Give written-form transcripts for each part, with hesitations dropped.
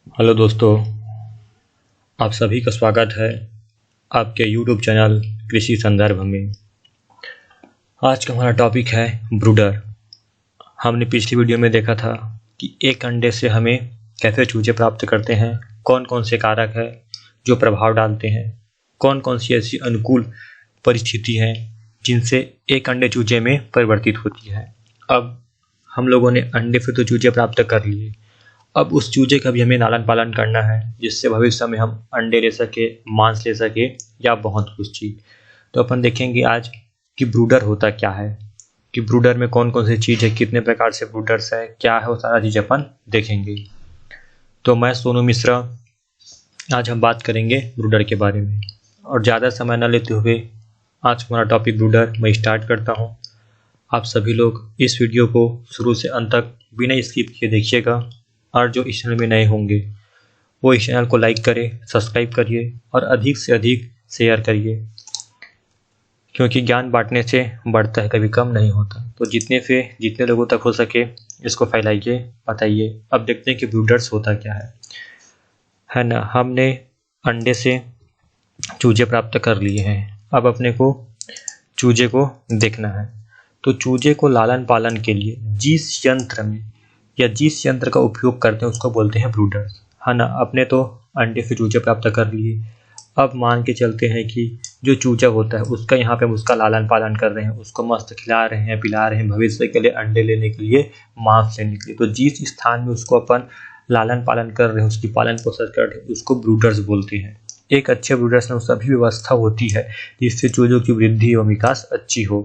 Hello दोस्तों, आप सभी का स्वागत है आपके यूट्यूब चैनल कृषि संदर्भ में। आज का हमारा टॉपिक है ब्रूडर। हमने पिछली वीडियो में देखा था कि एक अंडे से हमें कैसे चूजे प्राप्त करते हैं, कौन कौन से कारक हैं जो प्रभाव डालते हैं, कौन कौन सी ऐसी अनुकूल परिस्थिति हैं जिनसे एक अंडे चूजे में परिवर्तित होती है। अब हम लोगों ने अंडे से तो चूजे प्राप्त कर लिए, अब उस चूजे का भी हमें लालन पालन करना है जिससे भविष्य में हम अंडे ले सके, मांस ले सके या बहुत कुछ चीज़। तो अपन देखेंगे आज कि ब्रूडर होता क्या है, कि ब्रूडर में कौन कौन सी चीज़ है, कितने प्रकार से ब्रूडर्स है, क्या है, वो सारा चीज़ अपन देखेंगे। तो मैं सोनू मिश्रा, आज हम बात करेंगे ब्रूडर के बारे में। और ज़्यादा समय न लेते हुए आज हमारा टॉपिक ब्रूडर मैं स्टार्ट करता हूँ। आप सभी लोग इस वीडियो को शुरू से अंत तक बिना स्किप किए देखिएगा, और जो इस चैनल में नए होंगे वो इस चैनल को लाइक करें, सब्सक्राइब करिए और अधिक से अधिक शेयर करिए, क्योंकि ज्ञान बांटने से बढ़ता है, कभी कम नहीं होता। तो जितने लोगों तक हो सके इसको फैलाइए, बताइए। अब देखते हैं कि ब्रूडर्स होता क्या है ना। हमने अंडे से चूजे प्राप्त कर लिए हैं, अब अपने को चूजे को देखना है। तो चूजे को लालन पालन के लिए जिस यंत्र में या जिस यंत्र का उपयोग करते हैं उसको बोलते हैं ब्रूडर्स, है ना। अपने तो अंडे से चूजे प्राप्त कर लिए, अब मान के चलते हैं कि जो चूजा होता है उसका यहाँ पे हम उसका लालन पालन कर रहे हैं, उसको मस्त खिला रहे हैं, पिला रहे हैं, भविष्य के लिए अंडे लेने के लिए, मांस लेने के लिए। तो जिस स्थान में उसको अपन लालन पालन कर रहे हैं, उसकी पालन पोषण कर रहे हैं, उसको ब्रूडर्स बोलते हैं। एक अच्छे ब्रूडर्स में सभी व्यवस्था होती है जिससे चूजों की वृद्धि एवं विकास अच्छी हो,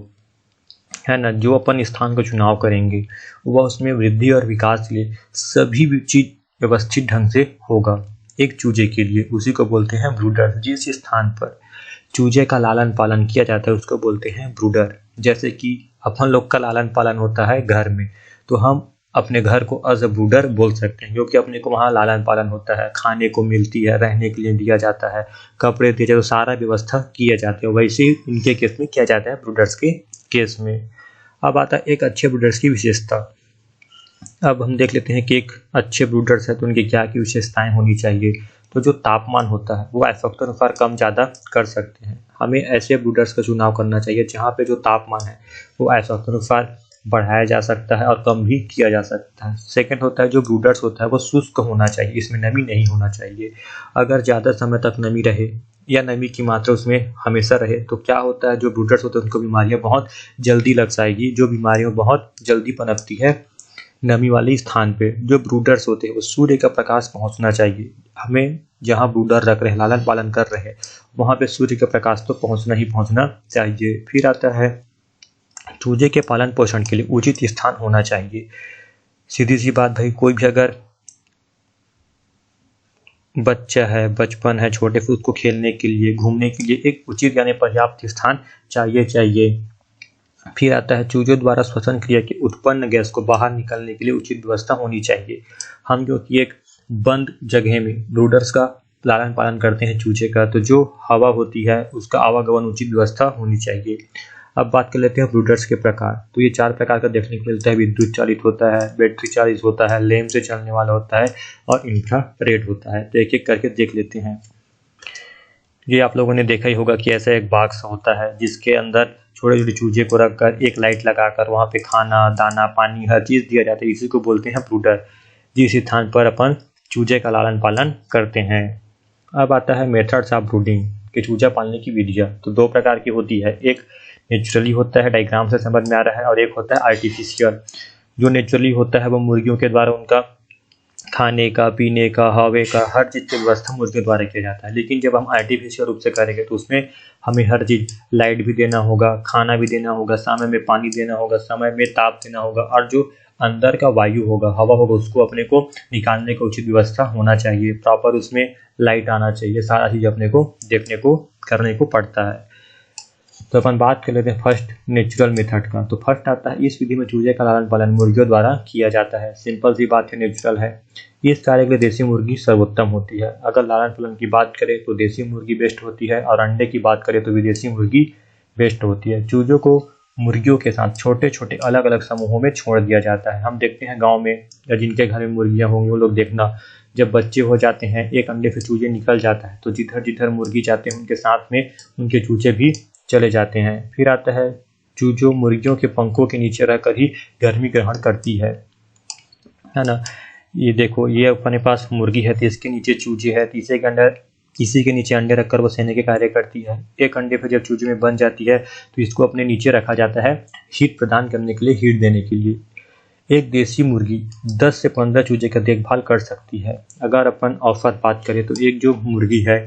है ना। जो अपन स्थान का चुनाव करेंगे वह उसमें वृद्धि और विकास के लिए सभी चीज व्यवस्थित ढंग से होगा। एक चूजे के लिए उसी को बोलते हैं ब्रूडर। जिस स्थान पर चूजे का लालन पालन किया जाता है उसको बोलते हैं ब्रूडर। जैसे कि अपन लोग का लालन पालन होता है घर में, तो हम अपने घर को एज अ ब्रूडर बोल सकते हैं, क्योंकि अपने को वहाँ लालन पालन होता है, खाने को मिलती है, रहने के लिए दिया जाता है, कपड़े दिए जाते हैं, सारा व्यवस्था किया जाता है। वैसे ही इनके केस में किया जाता है, ब्रूडर्स के केस में। अब आता है एक अच्छे ब्रूडर्स की विशेषता। अब हम देख लेते हैं कि एक अच्छे ब्रूडर्स है तो उनकी क्या की विशेषताएं होनी चाहिए। तो जो तापमान होता है वो आवश्यकता अनुसार कम ज़्यादा कर सकते हैं। हमें ऐसे ब्रूडर्स का चुनाव करना चाहिए जहाँ पे जो तापमान है वो आवश्यकता अनुसार बढ़ाया जा सकता है और कम भी किया जा सकता है। सेकंड होता है जो ब्रूडर्स होता है वो शुष्क होना चाहिए, इसमें नमी नहीं होना चाहिए। अगर ज़्यादा समय तक नमी रहे या नमी की मात्रा उसमें हमेशा रहे तो क्या होता है, जो ब्रूडर्स होते हैं उनको बीमारियां बहुत जल्दी लग जाएगी। जो बीमारियां बहुत जल्दी पनपती है नमी वाले स्थान पे, जो ब्रूडर्स होते हैं वो सूर्य का प्रकाश पहुंचना चाहिए। हमें जहां ब्रूडर रख रहे हैं, लालन पालन कर रहे हैं, वहां पे सूर्य का प्रकाश तो पहुंचना ही पहुंचना चाहिए। फिर आता है चूजे के पालन पोषण के लिए उचित स्थान होना चाहिए। सीधी सी बात भाई, कोई भी अगर बच्चा है, बचपन है, छोटे से उसको खेलने के लिए, घूमने के लिए एक उचित यानी पर्याप्त स्थान चाहिए। फिर आता है चूजों द्वारा श्वसन क्रिया के उत्पन्न गैस को बाहर निकलने के लिए उचित व्यवस्था होनी चाहिए। हम जो कि एक बंद जगह में ब्रूडर्स का लालन पालन करते हैं चूजे का, तो जो हवा होती है उसका आवागमन उचित व्यवस्था होनी चाहिए। अब बात कर लेते हैं ब्रूडर्स के प्रकार। तो ये 4 प्रकार का देखने को मिलता है। विद्युत चालित होता है, बैटरी चालित होता है, लैंप से चलने वाला होता है और इंफ्रारेड होता है। तो एक एक करके देख लेते हैं। ये आप लोगों ने देखा ही होगा कि ऐसा एक बॉक्स होता है जिसके अंदर छोटे छोटे चूजे को रखकर एक लाइट लगाकर वहाँ पे खाना, दाना, पानी हर चीज़ दिया जाता है। इसी को बोलते हैं ब्रूडर, जिस स्थान पर अपन चूजे का लालन पालन करते हैं। अब आता है मेथड्स ऑफ ब्रूडिंग, कि चूजा पालने की विधियाँ। तो 2 प्रकार की होती है, एक नेचुरली होता है, डायग्राम से समझ में आ रहा है, और एक होता है आर्टिफिशियल। जो नेचुरली होता है वो मुर्गियों के द्वारा उनका खाने का, पीने का, हवा का, हर चीज़ की व्यवस्था मुर्गे द्वारा किया जाता है। लेकिन जब हम आर्टिफिशियल रूप से करेंगे तो उसमें हमें हर चीज़, लाइट भी देना होगा, खाना भी देना होगा, समय में पानी देना होगा, समय में ताप देना होगा, और जो अंदर का वायु होगा, हवा होगा, उसको अपने को निकालने का उचित व्यवस्था होना चाहिए। प्रॉपर उसमें लाइट आना चाहिए, सारा चीज़ अपने को देखने को करने को पड़ता है। तो अपन बात कर लेते हैं फर्स्ट नेचुरल मेथड का। तो फर्स्ट आता है, इस विधि में चूजे का लालन पालन मुर्गियों द्वारा किया जाता है। सिंपल सी बात है, नेचुरल है। इस कार्य के लिए देसी मुर्गी सर्वोत्तम होती है। अगर लालन पालन की बात करें तो देसी मुर्गी बेस्ट होती है, और अंडे की बात करें तो विदेशी मुर्गी बेस्ट होती है। चूजों को मुर्गियों के साथ छोटे छोटे अलग अलग समूहों में छोड़ दिया जाता है। हम देखते हैं गाँव में या जिनके घर में मुर्गियाँ होंगी वो लोग देखना, जब बच्चे हो जाते हैं, एक अंडे से चूजे निकल जाता है, तो जिधर जिधर मुर्गी जाते हैं उनके साथ में उनके चूजे भी चले जाते हैं। फिर आता है चूजों मुर्गियों के पंखों के नीचे रहकर ही गर्मी ग्रहण करती है ना। ये देखो, ये अपने पास मुर्गी है तो इसके नीचे चूजे है, तो इसी के नीचे अंडे रखकर वो सेने के कार्य करती है। एक अंडे पर जब चूजे में बन जाती है तो इसको अपने नीचे रखा जाता है हीट प्रदान करने के लिए, हीट देने के लिए। एक देसी मुर्गी 10 से 15 चूजे का देखभाल कर सकती है। अगर अपन औसत बात करें तो एक जो मुर्गी है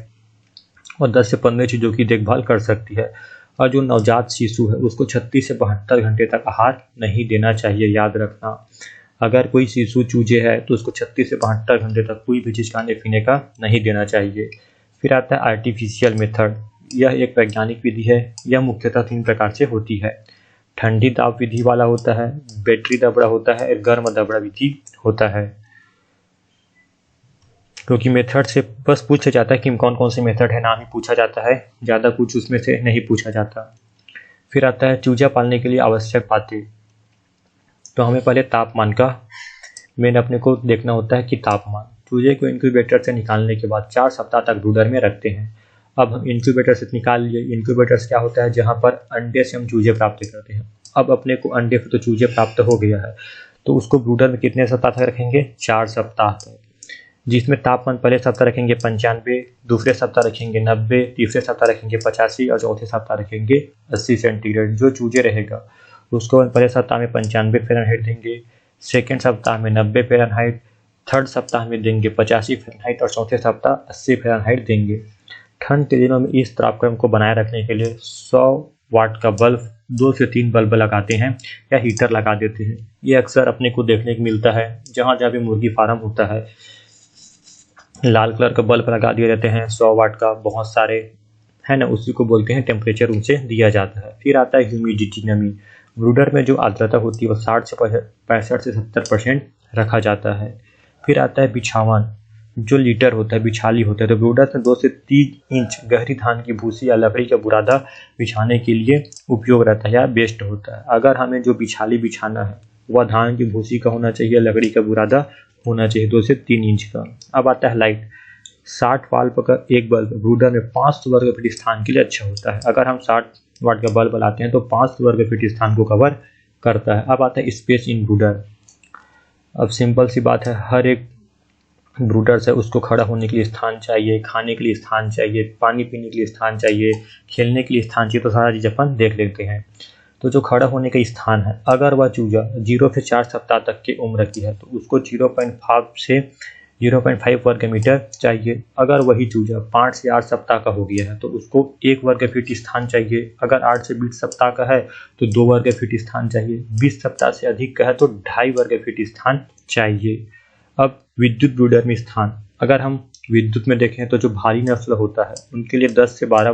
वो 10 से 15 चूजों की देखभाल कर सकती है, और जो नवजात शिशु है उसको 36 से 72 घंटे तक आहार नहीं देना चाहिए। याद रखना, अगर कोई शिशु चूजे है तो उसको 36 से 72 घंटे तक कोई भी चीज़ खाने पीने का नहीं देना चाहिए। फिर आता है आर्टिफिशियल मेथड। यह एक वैज्ञानिक विधि है। यह मुख्यतः 3 प्रकार से होती है। ठंडी दाब विधि वाला होता है, बैटरी दबड़ा होता है, और गर्म दबड़ा विधि होता है। क्योंकि मेथड से बस पूछा जाता है कि कौन कौन से मेथड है, नाम ही पूछा जाता है, ज़्यादा कुछ उसमें से नहीं पूछा जाता। फिर आता है चूजा पालने के लिए आवश्यक बातें। तो हमें पहले तापमान का मेन अपने को देखना होता है कि तापमान। चूजे को इंक्यूबेटर से निकालने के बाद 4 सप्ताह तक ब्रूडर में रखते हैं। अब हम इंक्यूबेटर से निकाल लिए। इंक्यूबेटर क्या होता है, जहाँ पर अंडे से हम चूजे प्राप्त करते हैं। अब अपने को अंडे से तो चूजे प्राप्त हो गया है, तो उसको ब्रूडर में कितने सप्ताह तक रखेंगे, 4 सप्ताह तक, जिसमें तापमान पहले सप्ताह रखेंगे 95, दूसरे सप्ताह रखेंगे 90, तीसरे सप्ताह रखेंगे 85 और चौथे सप्ताह रखेंगे 80 सेंटीग्रेड। जो चूजे रहेगा उसको पहले सप्ताह में 95 फ़ारेनहाइट देंगे, सेकेंड सप्ताह में 90 फ़ारेनहाइट, थर्ड सप्ताह में देंगे 85 फ़ारेनहाइट और चौथे सप्ताह 80 फ़ारेनहाइट देंगे। ठंड के दिनों में इस तापक्रम को बनाए रखने के लिए 100 वाट का बल्ब, 2 से 3 बल्ब लगाते हैं या हीटर लगा देते हैं। ये अक्सर अपने को देखने को मिलता है जहाँ जहाँ भी मुर्गी फार्म होता है। लाल कलर का बल्ब लगा दिए जाते हैं 100 वाट का, बहुत सारे है ना, उसी को बोलते हैं टेम्परेचर उनसे दिया जाता है। फिर आता है ह्यूमिडिटी, नमी। ब्रूडर में जो आर्द्रता होती है वो 60 से 65 से 70% रखा जाता है। फिर आता है बिछावन, जो लीटर होता है, बिछाली होता है। तो ब्रूडर में 2 से 3 इंच गहरी धान की भूसी या लकड़ी का बुरादा बिछाने के लिए उपयोग रहता है या बेस्ट होता है। अगर हमें जो बिछाली बिछाना है वह धान की भूसी का होना चाहिए, लकड़ी का बुरादा होना चाहिए 2 से 3 इंच का। अब आता है लाइट। 60 वाट का एक बल्ब ब्रूडर में 500 वर्ग फीट स्थान के लिए अच्छा होता है। अगर हम 60 वाट का बल्ब लाते हैं तो 500 वर्ग फीट स्थान को कवर करता है। अब आता है स्पेस इन ब्रूडर। अब सिंपल सी बात है, हर एक ब्रूडर से उसको खड़ा होने के लिए स्थान चाहिए, खाने के लिए स्थान चाहिए, पानी पीने के लिए स्थान चाहिए, खेलने के लिए स्थान चाहिए। तो सारा चीज़ अपन देख लेते हैं। तो जो खड़ा होने का स्थान है, अगर वह चूजा 0 से 4 सप्ताह तक की उम्र की है तो उसको 0.5 से 0.5 वर्ग मीटर चाहिए। अगर वही चूजा 5 से 8 सप्ताह का हो गया है तो उसको 1 वर्ग फीट स्थान चाहिए। अगर 8 से 20 सप्ताह का है तो 2 वर्ग फीट स्थान चाहिए। 20 सप्ताह से अधिक का है तो 2.5 वर्ग फीट स्थान चाहिए। अब विद्युत ब्रूडर में स्थान, अगर हम विद्युत में देखें तो जो भारी नस्ल होता है उनके लिए 10 से 12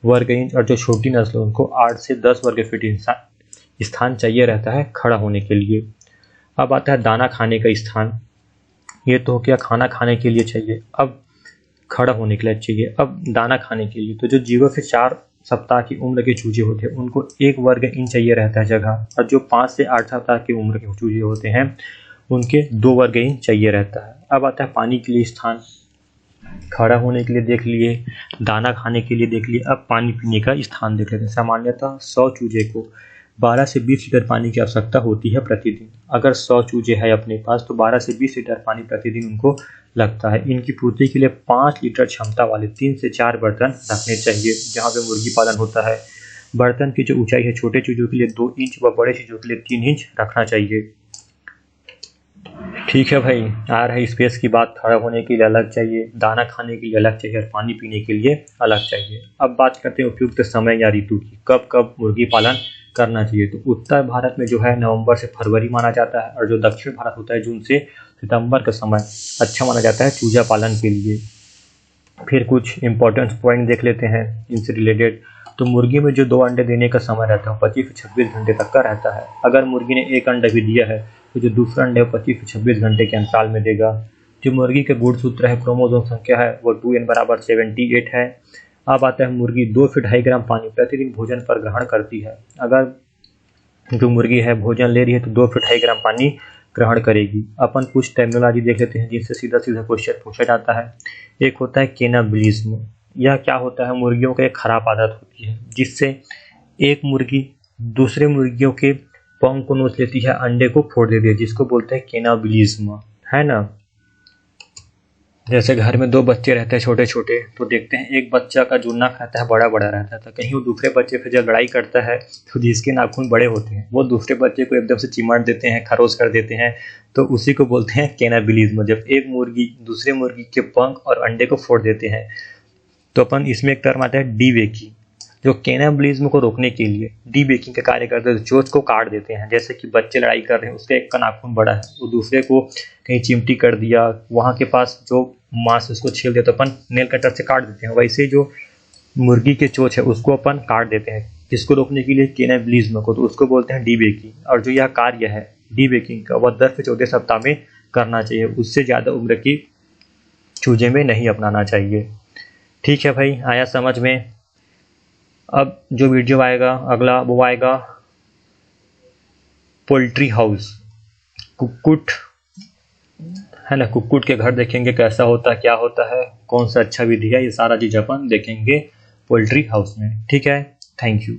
वर्ग इंच, और जो छोटी नस्ल है उनको 8 से 10 वर्ग फीट स्थान चाहिए रहता है खड़ा होने के लिए। अब आता है दाना खाने का स्थान। ये तो क्या खाना खाने के लिए चाहिए, अब खड़ा होने के लिए चाहिए। अब दाना खाने के लिए तो जो 0 से 4 सप्ताह की उम्र के चूजे होते हैं उनको 1 वर्ग इंच चाहिए रहता है जगह, और जो 5 से 8 सप्ताह की उम्र के चूजे होते हैं उनके 2 वर्ग इंच चाहिए रहता है। अब आता है पानी के लिए स्थान। खड़ा होने के लिए देख लिए, दाना खाने के लिए देख लिए, अब पानी पीने का स्थान देख लेते हैं। सामान्यतः 100 चूजे को 12 से 20 लीटर पानी की आवश्यकता होती है प्रतिदिन। अगर 100 चूजे है अपने पास तो 12 से 20 लीटर पानी प्रतिदिन उनको लगता है। इनकी पूर्ति के लिए 5 लीटर क्षमता वाले 3 से 4 बर्तन रखने चाहिए जहाँ पे मुर्गी पालन होता है। बर्तन की जो ऊंचाई है छोटे चूजों के लिए 2 इंच व बड़े चूजों के लिए 3 इंच रखना चाहिए। ठीक है भाई, आ रहा है स्पेस की बात। खड़ा होने के लिए अलग चाहिए, दाना खाने के लिए अलग चाहिए और पानी पीने के लिए अलग चाहिए। अब बात करते हैं उपयुक्त समय या ऋतु की, कब कब मुर्गी पालन करना चाहिए। तो उत्तर भारत में जो है नवंबर से फरवरी माना जाता है, और जो दक्षिण भारत होता है जून से सितंबर का समय अच्छा माना जाता है चूजा पालन के लिए। फिर कुछ इंपॉर्टेंट पॉइंट देख लेते हैं इनसे रिलेटेड। तो मुर्गी में जो 2 अंडे देने का समय रहता है 25 से 26 घंटे तक का रहता है। अगर मुर्गी ने 1 अंडा भी दिया है तो जो दूसरा अंडे 25 से 26 घंटे के अंतराल में देगा। जो मुर्गी के गुणसूत्र है, क्रोमोसोम संख्या है, वो 2n = 78 है। अब आता है मुर्गी 2 से 2.5 ग्राम पानी प्रतिदिन भोजन पर ग्रहण करती है। अगर जो मुर्गी है भोजन ले रही है तो 2 से 2.5 ग्राम पानी ग्रहण करेगी। अपन कुछ टर्मिनोलॉजी देख लेते हैं जिससे सीधा सीधा क्वेश्चन पूछा जाता है। एक होता है कैनाबिलिज्म। यह क्या होता है, मुर्गियों का एक खराब आदत होती है जिससे एक मुर्गी दूसरे मुर्गियों के पंख को नोच लेती है, अंडे को फोड़ देती है, जिसको बोलते हैं कैनाबिलिज्म, है ना। जैसे घर में दो बच्चे रहते हैं छोटे छोटे, तो देखते हैं एक बच्चा का जो नाक रहता है बड़ा बड़ा रहता है, तो कहीं वो दूसरे बच्चे से जब लड़ाई करता है तो जिसके नाखून बड़े होते हैं वो दूसरे बच्चे को एकदम से चिमट देते हैं, खरोच कर देते हैं, तो उसी को बोलते हैं कैनाबिलिज्म। जब एक मुर्गी दूसरे मुर्गी के पंख और अंडे को फोड़ देते हैं, तो अपन इसमें एक टर्म आता है डी बेकिंग। जो कैनाबिलिज्म को रोकने के लिए डी बेकिंग का कार्य करते हैं, चोंच को काट देते हैं। जैसे कि बच्चे लड़ाई कर रहे हैं, उसका एक का नाखून बड़ा है, वो दूसरे को कहीं चिमटी कर दिया, वहाँ के पास जो मांस उसको छील दिया, तो अपन नेल कटर से काट देते हैं। वैसे जो मुर्गी के चोंच है उसको अपन काट देते हैं, किसको रोकने के लिए, कैनाबिलिज्म को, तो उसको बोलते हैं डी बेकिंग। और जो यह कार्य है डी बेकिंग का, वह 10 से 14 सप्ताह में करना चाहिए, उससे ज़्यादा उम्र की चूजे में नहीं अपनाना चाहिए। ठीक है भाई, आया समझ में। अब जो वीडियो आएगा अगला, वो आएगा पोल्ट्री हाउस, कुक्कुट, है ना। कुक्कुट के घर देखेंगे कैसा होता है, क्या होता है, कौन सा अच्छा विधि है, ये सारा चीज़ अपन देखेंगे पोल्ट्री हाउस में। ठीक है, थैंक यू।